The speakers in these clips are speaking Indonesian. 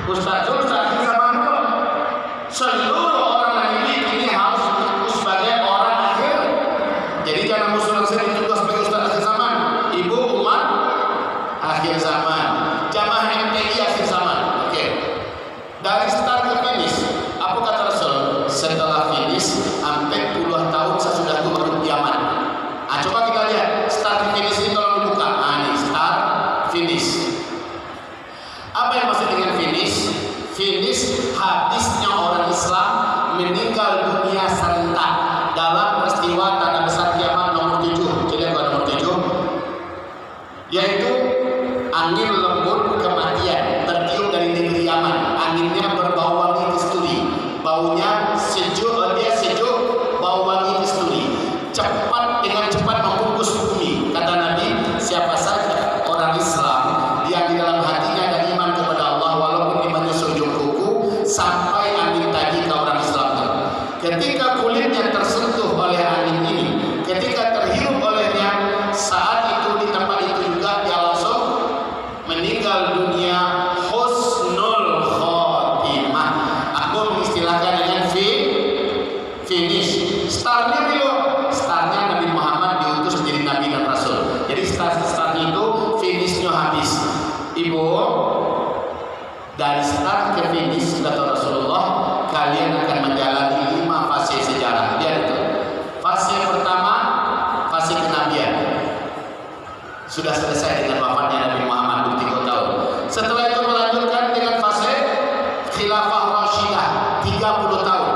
Ustaz Zul saat zaman dulu seluruh orang Nahdlatul ini harus sebagai orang akhir. Jadi jangan musuh saya juga sebagai Ustaz akhir zaman. Ibu umat akhir zaman. Jamaah MTI akhir zaman. Oke. Dari start ke finish, apa kata Rasul? Setelah finish sampai puluhan tahun sesudah itu baru kiamat. Coba kita lihat start finish ini tolong dibuka. Ini start finish. Apa yang maksud dengan finish? Finish habisnya orang Islam meninggal dunia serentak dalam peristiwa tanda besar kiamat nomor 7. Jadi apa nomor 7? Yaitu angin lembut kematian tertiup dari negeri Yaman. Anginnya berbau wangi kasturi. Baunya sejuk, dia sejuk, bau wangi kasturi. Cepat, dengan cepat membungkus bumi. Kata Nabi, siapa saja orang Islam yang di dalam hatinya ada iman kepada Allah walaupun imannya sujud kuku sampai angin tadi ke orang Islam. Ketika kulitnya tersentuh oleh angin ini, ketika terhirup olehnya, saat itu di tempat itu juga dia langsung meninggal dunia husnul khotimah. Aku mengistilahkan dengan finish. Startnya belum. Startnya Nabi Muhammad diutus menjadi Nabi dan Rasul. Jadi start itu finishnya habis. Ibu, dari start ke finish kata Rasulullah, kalian akan menjalani 5 fase sejarah. Lihat itu. Fase pertama, fase kenabian. Sudah selesai dengan wafatnya Nabi Muhammad 23 tahun. Setelah itu melanjutkan dengan fase khilafah Rashidah 30 tahun.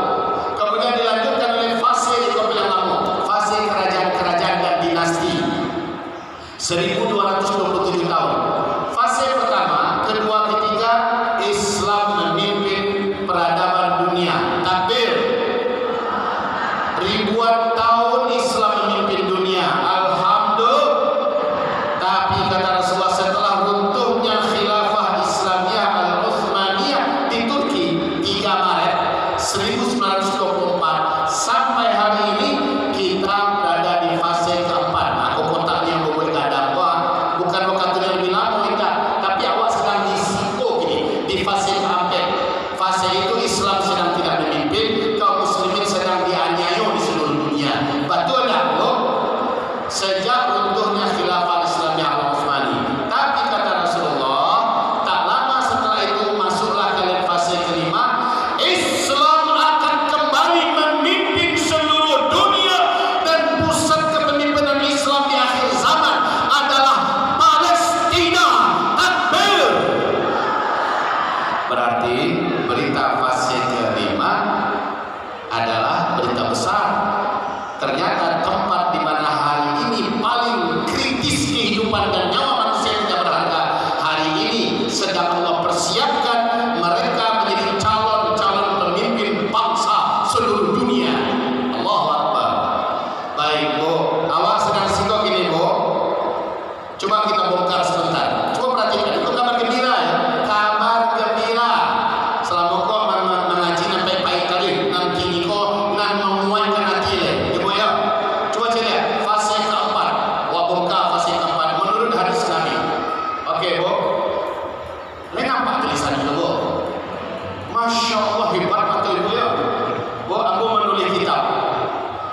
Kemudian dilanjutkan oleh fase itu yang lama, fase kerajaan-kerajaan dan dinasti 1227 tahun. Fase pertama, kedua, ketiga, Islam memimpin peradaban dunia. Takbir. Ribuan tahun Islam memimpin dunia. Alhamdulillah. Tapi kata Rasulullah, setelah runtuhnya khilafah Islamiyah Al-Utsmaniyah di Turki 3 Maret 1924 sampai hari ini kita berada di fase keempat. Aku kontaknya yang boleh ada apa? Bukan waktunya lebih lama kita, tapi awak sedang di situ gini di fase keempat. Fase itu Islam sedang tidak memimpin, kaum muslimin sedang dianiaya di seluruh dunia. Betul tak, Bu? Sejak runtuhnya khilafah Islamiyah Al-Utsmani. Tapi kata Rasulullah, tak lama setelah itu masuklah kalian fase kelima. Islam akan kembali memimpin seluruh dunia dan pusat kepemimpinan Islam di akhir zaman adalah Palestina. Takbir. Berarti berita fase kelima adalah berita besar. Ternyata tempat di mana hari ini paling kritis kehidupan dan nyawa manusia yang tidak berharga, hari ini sedang Allah persiapkan mereka menjadi calon-calon pemimpin bangsa seluruh dunia. Allahu Akbar. Baik, Bu. Awak sedang singgah ini, Bu. Coba kita bongkar sebentar. Coba perhatikan. Itu kabar gembira ya. Kabar gembira. Selama kau mengaji sampai pahit kali, nanti kau nan memuatkan hati le. Ibu ya. Coba saya lihat fase keempat. Wah, bongkar fase keempat menurut hadis Nabi. Oke, Bu. Lain nampak tulisan itu, Bu. Masya Allah, hebat mata ibu ya. Bu, aku menulis kitab.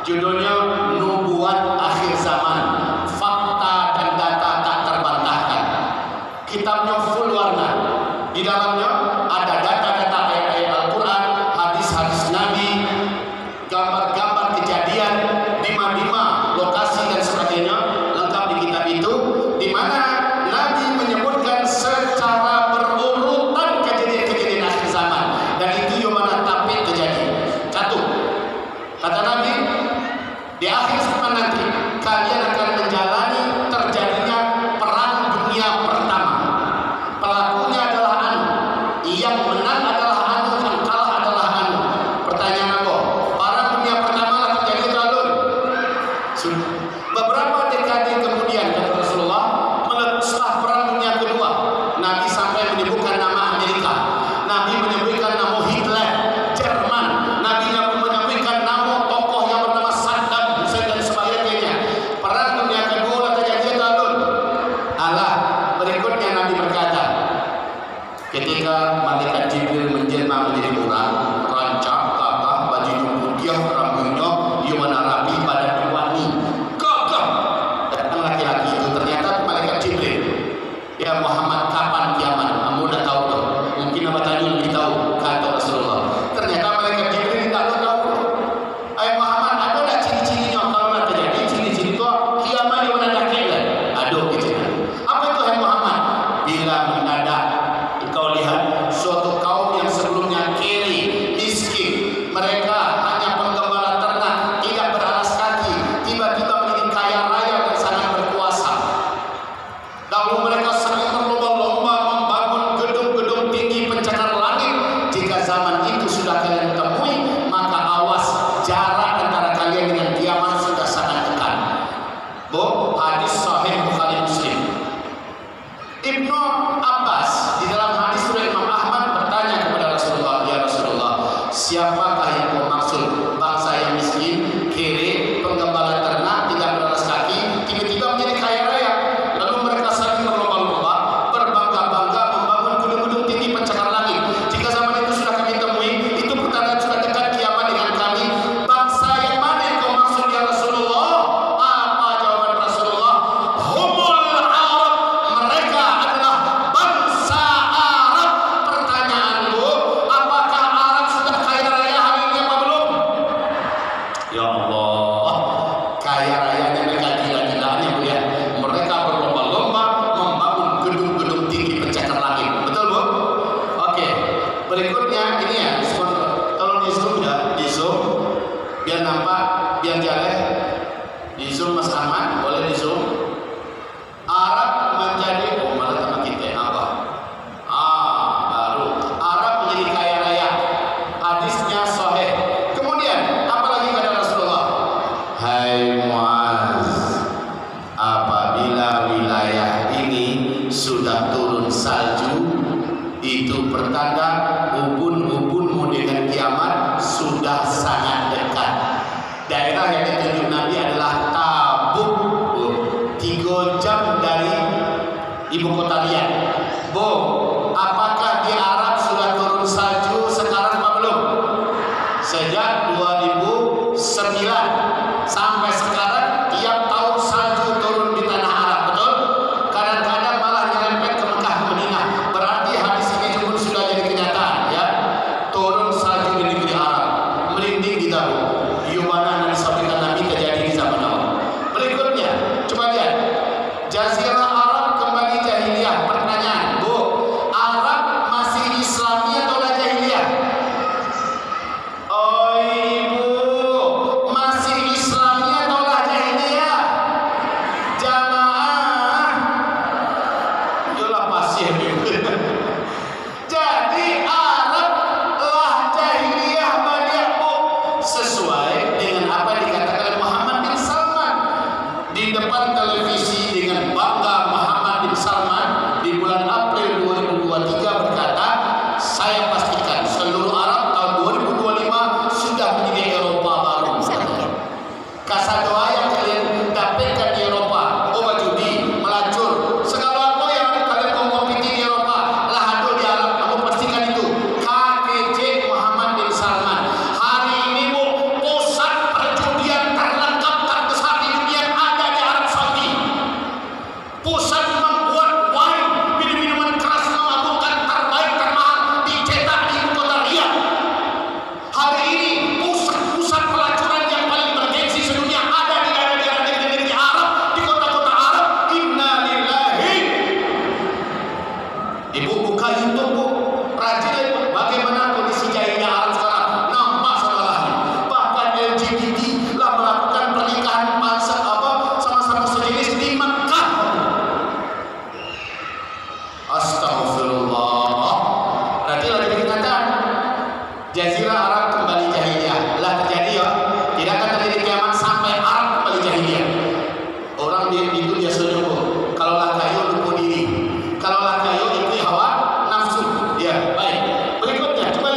Judulnya Nubuat Akhir Zaman. Fakta dan data tak terbantahkan. Kitabnya full warna. Di dalamnya ada data-data ayat-ayat Al-Quran, hadis-hadis Nabi, gambar-gambar kejadian, dimana lokasi dan sebagainya, lengkap di kitab itu, di mana Nabi menyebutkan secara berurutan kejadian-kejadian akhir zaman, dan itu yang mana tapik terjadi. Satu, kata Nabi, di akhir zaman nanti kalian akan menjalani terjadinya perang dunia pertama. Pelakunya adalah Ketika malaikat Jibril menjelma menjadi orang, rancak, gagah, bajunya putih, rambutnya gimana rapi, badannya wangi, gagah. Datang laki-laki itu, ternyata malaikat Jibril. Ya Muhammad, kapan kiamat? Kamu udah tahu tuh. Mungkin Abah tadi lebih tahu, kata Rasulullah. Ternyata malaikat Jibril tidak tahu. Ayah Muhammad, ada tak ciri-cirinya kalau nak terjadi? Ciri-ciri itu kiamat di mana dah kira? Aduh, gitu. Apa itu ayah Muhammad? Bila mendadak engkau lihat suatu kaum yang sebelumnya kiri, miskin, mereka hanya penggembala ternak, tidak beralas kaki, tiba-tiba menjadi kaya raya dan sangat berkuasa. Dahulu mereka sering berlomba-lomba membangun gedung-gedung tinggi pencakar langit. Jika zaman itu sudah kalian temui, maka awas, jarak antara kalian dengan kiamat sudah sangat dekat. Bu, hadis sahih Bukhari Muslim. Ibnu Abbas di dalam hadis riwayat Imam Ahmad bertanya kepada Rasulullah, ya Rasulullah, siapakah yang kau maksud? Bangsa yang miskin, kere, penggembala ternak, tidak beralas kaki, tiba-tiba menjadi kaya raya. Lalu mereka saling berlomba-lomba, berbangga-bangga membangun gedung-gedung tinggi pencakar langit. Jika zaman itu sudah kami temui, itu pertanda sudah dekat kiamat dengan kami. Bangsa yang mana yang kau maksud ya Rasulullah? Apa jawaban Rasulullah? Humul Arab, mereka adalah bangsa Arab. Pertanyaanku, apakah Arab sudah kaya raya hari ini apa belum? Ya Allah, kaya rayanya mereka gila-gilaan ya Bu ya. Mereka berlomba-lomba membangun gedung-gedung tinggi pencakar langit. Betul Bu? Oke, berikutnya ini ya, tolong di zoom ya, di zoom biar nampak, biar jalan. Di zoom Mas Ahmad, boleh di zoom. Arab menjadi, oh malah sama kita apa? Baru Arab menjadi kaya raya. Hadisnya sahih. Kemudian apa lagi kata Rasulullah? Hai Muaz, apabila wilayah ini sudah turun salju, itu pertanda ubun-ubunmu dengan kiamat sudah sangat dekat. Daerah yang ditunjuk Nabi adalah Tabuk, 3 jam dari ibu kota Riyadh. Bu, apakah di Arab sudah turun salju sekarang apa belum? Sejak 2009 sampai sekarang tiap tahun salju turun di tanah Arab, betul? Kadang-kadang malah nyerempet ke Mekah ke Madinah. Berarti hadis ini pun sudah jadi kenyataan ya. Turun salju di negeri Arab. Merinding kita Bu. Gimana yang disampaikan Nabi terjadi di zaman awal. Berikutnya, coba lihat. Jazirah Arab kembali jahiliyah. Pertanyaan, Bu, Arab masih Islami atau dah jahiliyah? Oh Ibu, masih Islami atau dah jahiliyah? Jamaah, yolah pasir. Jadi Arab lah jahiliyah banyak Bu, sesuai dengan apa dikatakan oleh Muhammad bin Salman di depan televisi. Dengan bangga Muhammad bin Salman di bulan April 2023 berkata, saya pastikan seluruh Arab tahun 2025 sudah menjadi Eropa baru. Kasar doa yang kalian dapatkan di Eropa, obat judi, melacur, segala apa yang kalian kompetisi di Eropa, lah ada di Arab. Kamu pastikan itu. KKJ Muhammad bin Salman. Hari ini Bu, pusat perjudian terlengkap terbesar di dunia ada di Arab Saudi. Pusat membuat wine, minum-minuman keras memabukkan terbaik termahal dicetak di ibu kota Riyadh. Hari ini pusat-pusat pelacuran yang paling bergengsi sedunia ada di daerah-daerah negeri Arab, di kota-kota Arab. Inna lillahi. Ibu buka YouTube Bu, perhatikan bagaimana kondisi jahiliyah Arab sekarang. Nampak salahnya. Bahkan LGBT lah melakukan pernikahan bangsa sama-sama sejenis di Mekah. Astagfirullah. Berarti lagi kenyataan. Jazirah Arab kembali jahiliyah. Lah terjadi ya. Tidak akan terjadi kiamat sampai Arab kembali jahiliyah. Orang itu biasanya Bu, kalau lah kayu lupa diri. Kalau lah kayu itu hawa nafsu. Ya, baik. Berikutnya coba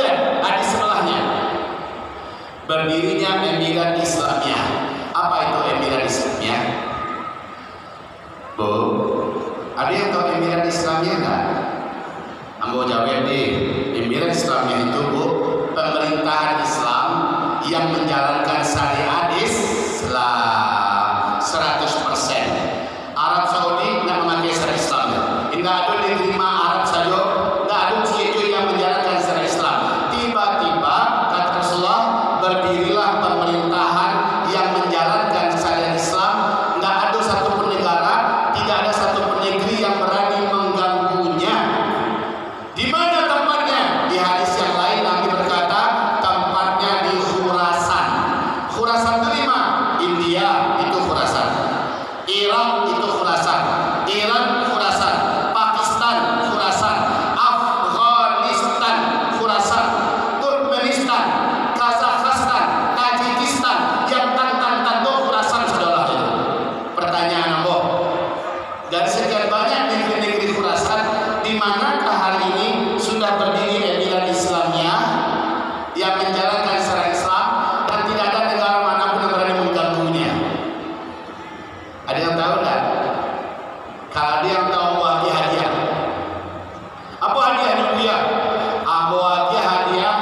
jadi Emirat Islamiyah itu Bu, pemerintahan Islam yang menjalankan syariat Islam 100%. Arab Saudi nggak memakai syariat Islam, nggak ada diterima Arab saja, nggak ada itu yang menjalankan syariat Islam. Tiba-tiba kata Rasulullah, berdirilah pemerintahan yang menjalankan syariat Islam. Nggak ada satupun negara, tidak ada satupun negeri yang berani mengganggunya. Di mana tempatnya? Di hadis yang lain Nabi berkata tempatnya di Khurasan. Khurasan itu lima. India itu Khurasan, Irak itu Khurasan, Iran Khurasan, Pakistan Khurasan, Afghanistan Khurasan, Turkmenistan, Kazakhstan, Tajikistan, yang tan Khurasan saudara itu. Pertanyaan apa? Dari sekian banyak negeri-negeri Khurasan, di manakah hari ini sudah berdiri Emirat Islamiyah yang menjalankan syariat Islam dan tidak ada negara manapun yang berani mengganggunya? Ada yang tahu nggak? Kalau ada yang tahu, hadiah. Apa hadiahnya dia? Hadiah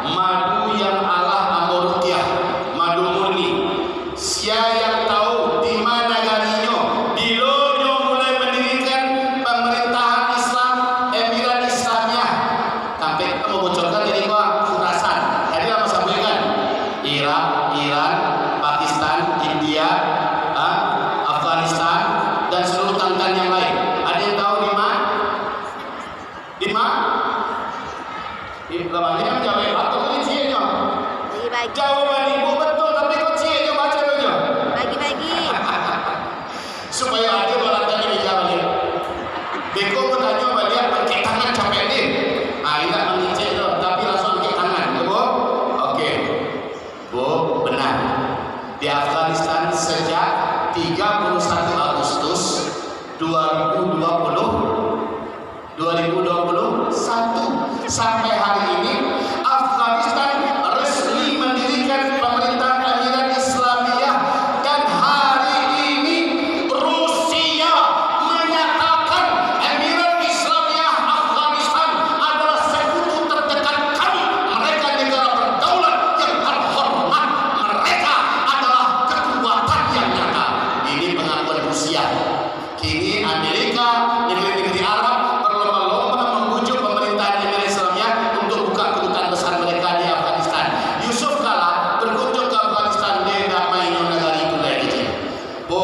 madu yang Allah amurutiah, madu murni. Siapa yang tahu di mana garinya? Di Lojo mulai mendirikan pemerintahan Islam Emirat Islamiyah. Sampai kamu bocorkan dari Khurasan. Tadi lama sampaikan Irak, Iran, Pakistan, India, Afghanistan, dan seluruh tantan yang lain. Ada yang tahu di mana? Di mana? Di belakangnya jawab atau kuncinya? Bagi-bagi. Jawaban ibu betul, tapi kuncinya baca dulu. Bagi-bagi. Supaya ada barangkali dijawab. Beko bertanya balik pakai tangan capek ni. Tidak mengincik tu, tapi langsung pakai tangan, Bu. Okey, Bu, benar. Di Afghanistan sejak 31 Agustus 2021 sampai hari ini Afghanistan resmi mendirikan pemerintahan Emirat Islamiyah, dan hari ini Rusia menyatakan Emirat Islamiyah Afghanistan adalah sekutu terdekat kami. Mereka negara berdaulat yang terhormat, mereka adalah kekuatan yang nyata. Ini pengakuan Rusia. Kini Amerika, negeri-negeri Arab berlomba-lomba membujuk pemerintahan Emirat Islamiyah untuk buka kedutaan besar mereka di Afghanistan. Yusuf Kala berkunjung ke Afghanistan, dia damai negara itu lagi. Bu,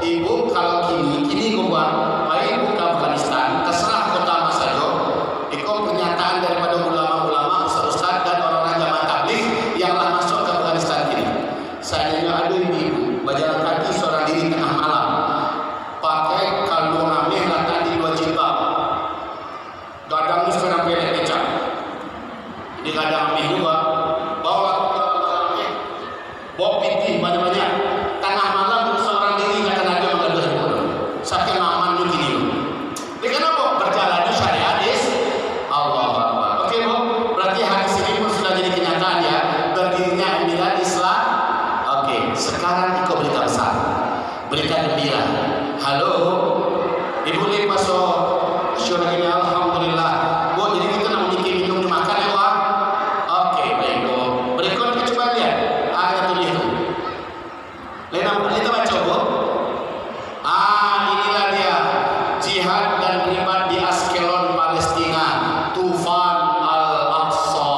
ibu kalau kini gua baik buka Afghanistan, terserah kota mana saja. Ikut pernyataan daripada ulama-ulama, ustaz-ustaz dan orang-orang jamaah tabligh yang telah masuk ke Afghanistan kini. Seandainya ada ibu berjalan kaki seorang diri tengah malam, pakai kalung ameh letak di 2 jilbab, gadang sekarang pelek kecap, ini gadang ameh juga, bawa ameh, bawa piti banyak-banyak, tengah malam seorang diri kata Nabi mengaduh itu, saking aman tu kini. Dia kenapa? Berjalan syariat Allah Akbar. Okey Bu, berarti hadis ini pun sudah jadi kenyataan ya, berdirinya Emirat Islam. Okey, sekarang ikut berita besar, berita gembira. Halo, ibu boleh masuk syurga ini? Alhamdulillah. Bu, jadi kita nak menikah minum dimakan ya Pak? Okey, baik Bu. Berikut kita coba lihat ayat tulis itu. Kita baca Bu. Inilah dia jihad dan privat di Askelon, Palestina. Tufan Al-Aqsa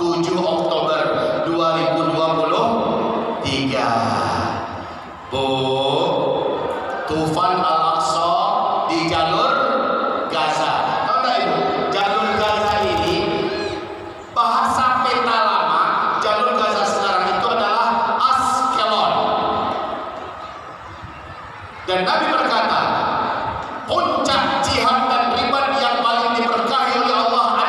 7 Oktober 2023. Bu, Tufan Al-Aqsa di jalur Gaza. Tahu tak ibu? Jalur Gaza ini bahasa peta lama, jalur Gaza sekarang itu adalah Askelon. Dan Nabi berkata, puncak jihad dan privat yang paling diberkahi oleh Allah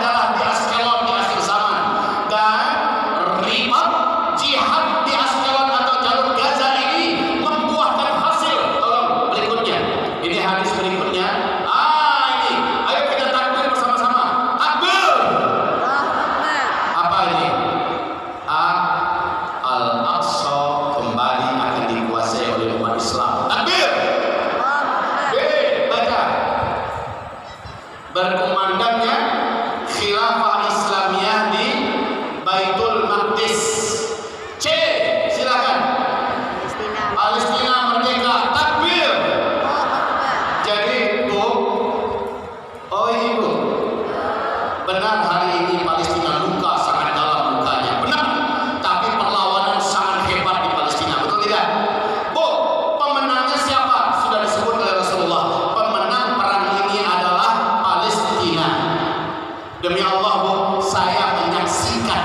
Benar hari ini Palestina luka sangat dalam lukanya. Benar. Tapi perlawanan sangat hebat di Palestina. Betul tidak? Bu, pemenangnya siapa? Sudah disebut oleh Rasulullah. Pemenang perang ini adalah Palestina. Demi Allah, Bu, saya menyaksikan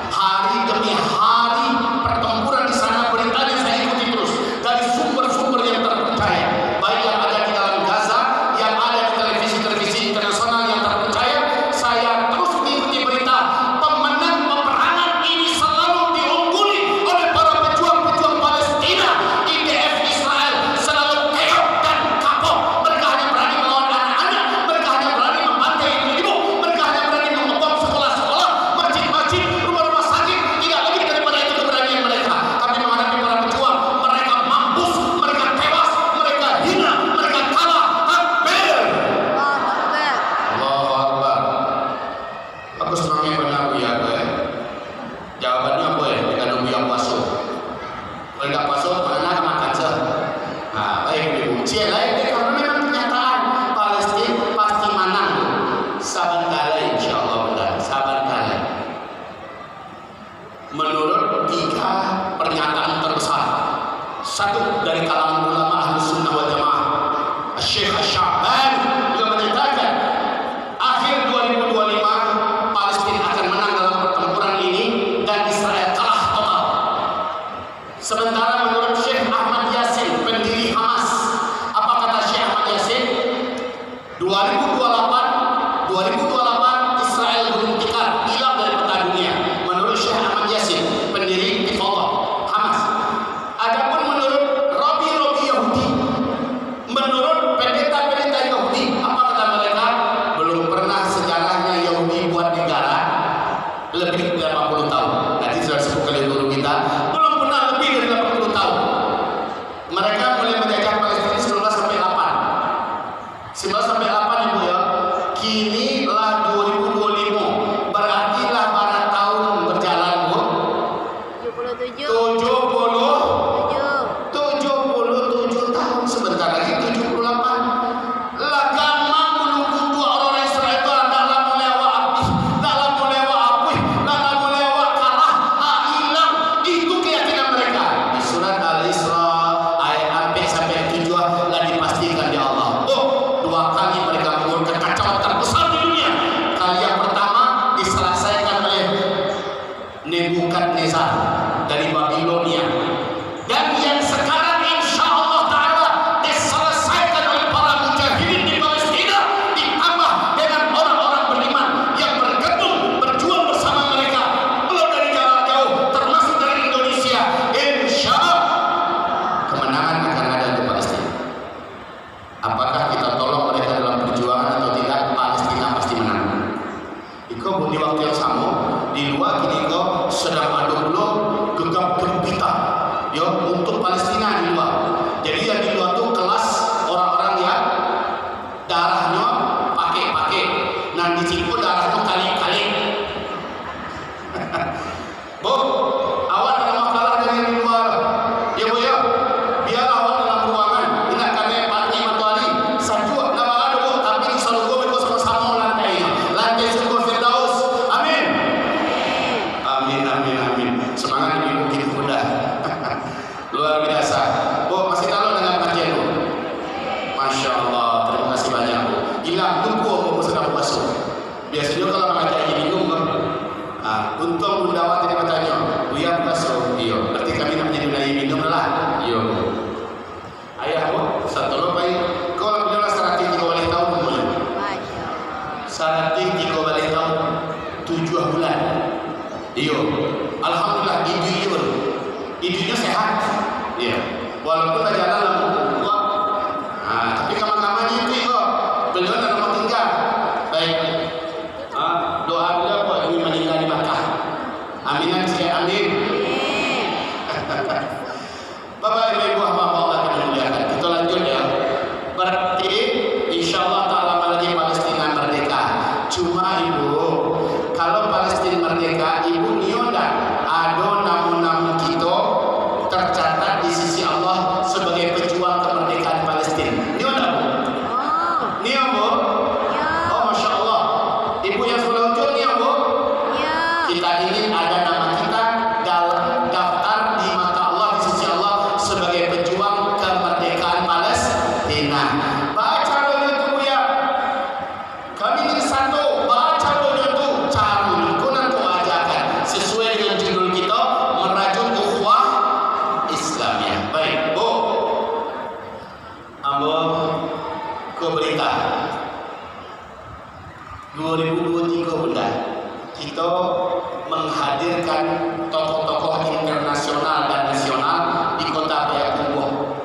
hari demi hari pertempuran di sana. Beritanya saya ikuti terus dari sumber-sumber yang terpercaya, baik yang ada di dalam Gaza, yang ada di televisi-televisi internasional yang terpercaya. Saya terus mengikuti berita. Pemenang peperangan ini selalu diungguli oleh para pejuang-pejuang Palestina. IDF Israel selalu keok dan kapok. Mereka hanya berani melawan anak-anak, mereka hanya berani membantai ibu-ibu, mereka hanya berani membom sekolah-sekolah, masjid-masjid, rumah-rumah sakit. Tidak lebih daripada itu keberanian mereka. Tapi menghadapi para pejuang, mereka mampus, mereka tewas, mereka hina, mereka kalah. Takbir! Allahu Akbar. Allahu Akbar. Aku senangnya benar ya, gue. Jawabannya apa ya? Dengan ubiang pasu. Kalau nggak pasu, mana akan makan sah? Nah, baik ibu. Cie lain deh, karena memang kenyataan Palestina pasti menang. Saban kali, insya Allah benar. Saban kali. Menurut 3 pernyataan terbesar. Satu dari kalangan ulama Ahlus Sunnah wal Jamaah, Syekh Sya'bani juga menyatakan akhir 2025 Palestina akan menang dalam pertempuran ini dan Israel kalah total. Sementara menurut Syekh Ahmad Yasin, pendiri Hamas, apa kata Syekh Ahmad Yasin? 2028 Israel gulung tikar, hilang dari peta dunia. Menurut Syekh Ahmad Yasin, pendiri Hizbullah, Hamas. Adapun menurut Robi Yahudi, menurut pendeta-pendeta Yahudi, apa kata mereka? Belum pernah sejarahnya Yahudi buat negara lebih dari 80 tahun. Nanti sudah disebut oleh guru kita, belum pernah lebih dari 80 tahun. Mereka mulai menjajah Palestina 19 sampai 8. 19 sampai 8 ibu ya. Kini lah 2025. Berarti lah berapa tahun berjalan, Bu? 77. 77 tahun, sebentar lagi 78. Lah gamang menunggu dua orang Israel itu dalam melewa api, dalam melewa api, dalam melewa kalah, hilang. Itu keyakinan mereka. Di surat Al-Isra ayat sampai 7 lah dipastikan di Allah. Oh, 2 kali mereka mengurungkan kekacauan terbesar di dunia. Kali yang pertama diselesaikan oleh Nebukadnezar dari Babilonia, dan yang sekarang insya Allah Ta'ala diselesaikan oleh para mujahidin di Palestina, ditambah dengan orang-orang beriman yang bergabung berjuang bersama mereka, belum dari jarak jauh, termasuk dari Indonesia. Insya Allah kemenangan akan ada di Palestina. Apakah kita tolong mereka dalam perjuangan atau tidak? Palestina pasti menang. Iko di waktu yang sama di luar kini kau sedang adu dulu gegap gempita ya untuk Palestina di luar. Jadi yang di luar tuh kelas orang-orang yang darahnya pakai. Nah di sini darahnya kali-kali. Bu, awak dalam kalah dari di luar. Ya Bu ya. Biar awak dalam ruangan. Ingat kami Pak Ni Matwali. Sajua nama ada Bu, tapi selalu gue ikut sama-sama lantainya. Lantai surga Firdaus. Amin. Amin. Semangat ibu kita mudah. Luar biasa. Bu, masih tahu dengan kajian Bu? Masya Allah, terima kasih banyak Bu. Gila, tunggu Bu sedang masuk. Biasanya kalau mengajar ini bingung kan? Untung Bunda Wati bertanya, Buya masuk. Iya, berarti kami nak menjadi nai minum lah. Iya Bu. Ayah Bu, satu lo baik. Kau lah punya seratik 3 balik tahun mulai. Masya Allah. Seratik 3 balik tahun 7 bulan. Iya. Alhamdulillah ibunya sehat. Iya. Walaupun tak jalan lah. Tapi kamar-kamarnya itu kok beliau tak rumah tinggal. Baik. Doa beliau kok ingin meninggal di Makkah. Aminan saya amin. Bapak Ibu hamba Allah yang dimuliakan. Kita lanjut ya. Berarti insya Allah Ta'ala lagi Palestina merdeka. Cuma Ibu, kalau Palestina merdeka, Ibu nionda ada namun-namun kita tercatat di sisi Allah sebagai pejuang kemerdekaan Palestina. Nionda Bu? Oh. Nio Bu? Ya. Oh Masya Allah. Ibu yang sudah 2023 bunda, kita menghadirkan tokoh-tokoh internasional dan nasional di kota Payakumbuh.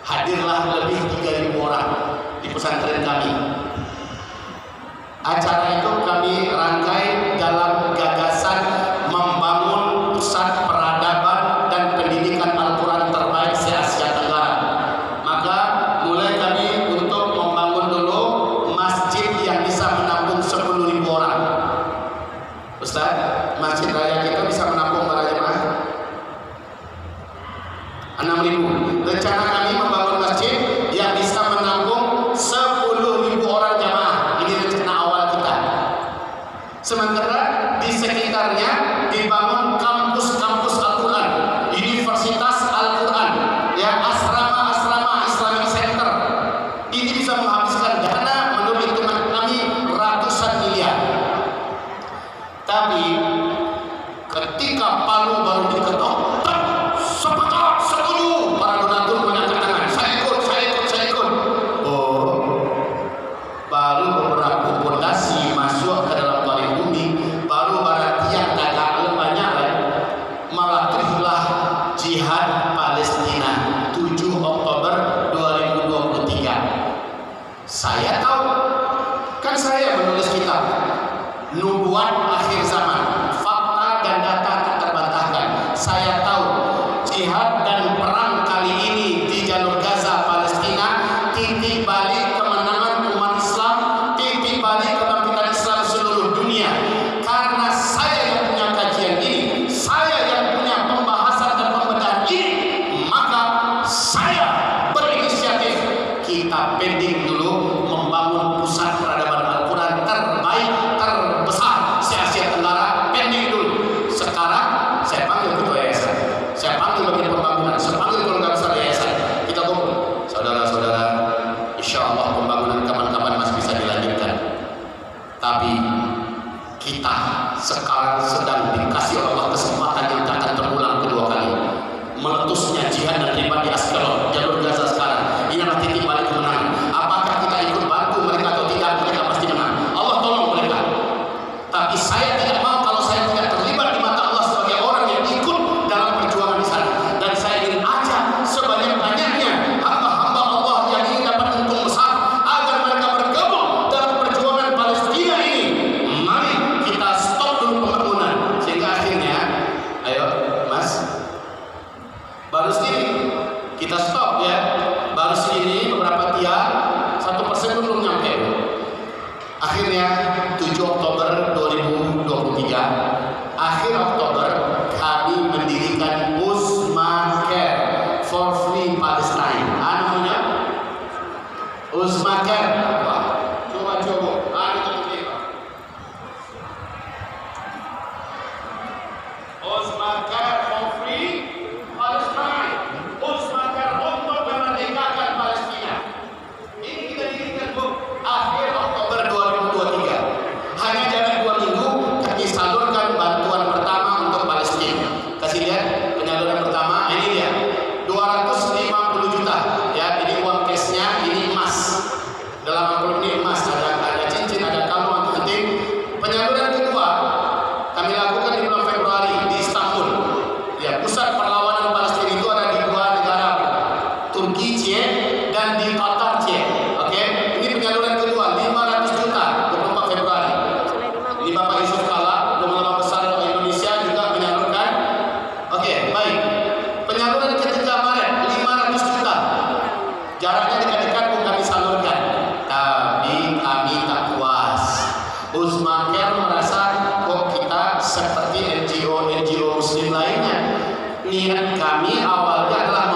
Hadirlah lebih 3.000 orang di pesantren kami. Acara itu kami rangkai dalam gagasan membangun pusat peradaban dan pendidikan Al-Quran terbaik se-Asia Tenggara. Maka mulai kami untuk membangun dulu masjid yang bisa menampung 10.000 orang. Ustaz, masjid raya kita bisa menampung para jemaah 6.000. Rencana kami membangun masjid yang bisa menampung 10.000 orang jemaah. Ini rencana awal kita. Sementara di sekitarnya dibangun kampus-kampus Al-Quran, universitas Al-Quran, ya, asrama-asrama Islamic Center. Ini bisa menghabiskan dana menurut hitungan kami ratusan miliar. Tapi ketika palu baru diketok, sepakat, setuju, para donatur mengangkat tangan, saya ikut. Oh, baru beberapa pondasi masuk ke dalam balik bumi, baru barat tiang dagang banyak malah terilah jihad Palestina 7 Oktober 2023. Saya tahu, kan saya menulis kitab Nubuat Akhir Zaman, fakta dan data tak terbantahkan. Saya tahu jihad dan perang kali ini di jalur Gaza Palestina titik balik kemenangan umat Islam, titik balik kebangkitan Islam seluruh dunia. Karena saya yang punya kajian ini, saya yang punya pembahasan dan pembedahan ini, maka saya berinisiatif kita pending dulu membangun pusat peradaban Al-Quran terbaik, terbesar se-Asia Tenggara. Pending dulu. Sekarang saya panggil ketua yayasan, saya panggil bagian pembangunan, saya panggil keluarga besar yayasan. Kita kumpul, saudara-saudara, insya Allah pembangunan kapan-kapan masih bisa dilanjutkan. Tapi kita sekarang sedang dikasih Allah kesempatan yang tak akan terulang kedua kali. Meletusnya jihad dan riba di Askelon, jalur Gaza sekarang. Ini adalah titik balik kemenangan. Apakah kita ikut bantu mereka atau tidak? Mereka pasti menang. Allah tolong mereka. Tapi saya tidak mau kalau saya tidak terlibat di mata Allah sebagai orang yang ikut dalam perjuangan di sana. Dan saya ingin ajak sebanyak-banyaknya hamba-hamba Allah yang ingin dapat untung besar agar mereka bergabung dalam perjuangan Palestina ini. Mari kita stop dulu pembangunan sehingga akhirnya, ayo Mas, baru segini kita stop ya, baru segini beberapa tiang 1% belum nyampe. Akhirnya 7 Oktober 2023, akhir Oktober kami mendirikan Uzma Care for Free Palestine. Namanya Uzma Care. Wah, coba. Uzma Care for Free Palestine. Uzma Care untuk memerdekakan Palestina. Ini kita dirikan akhir Oktober 2023. Hanya jarak 2 minggu kami salurkan bantuan pertama untuk Palestina. Kasih lihat penyaluran pertama. Ini dia 250 juta. Ya, ini uang cashnya, ini emas. Dalam amplop ini emas, ada cincin, ada kalung, ada ketik. Penyaluran kedua kami lakukan di bulan Februari di Istanbul. Ya, pusat perlawanan Palestina itu ada di 2 negara, Turki, dan di Qatar, Oke, ini penyaluran kedua 500 juta 24 Februari. Ini Bapak Yusuf Kala, ulama besar Indonesia juga menyalurkan. Oke, baik. Penyaluran ketiga Maret 500 juta. Jaraknya dekat-dekat pun kami salurkan. Tapi kami tak puas. Uzma Care merasa kok kita seperti NGO Muslim lainnya. Niat kami awalnya adalah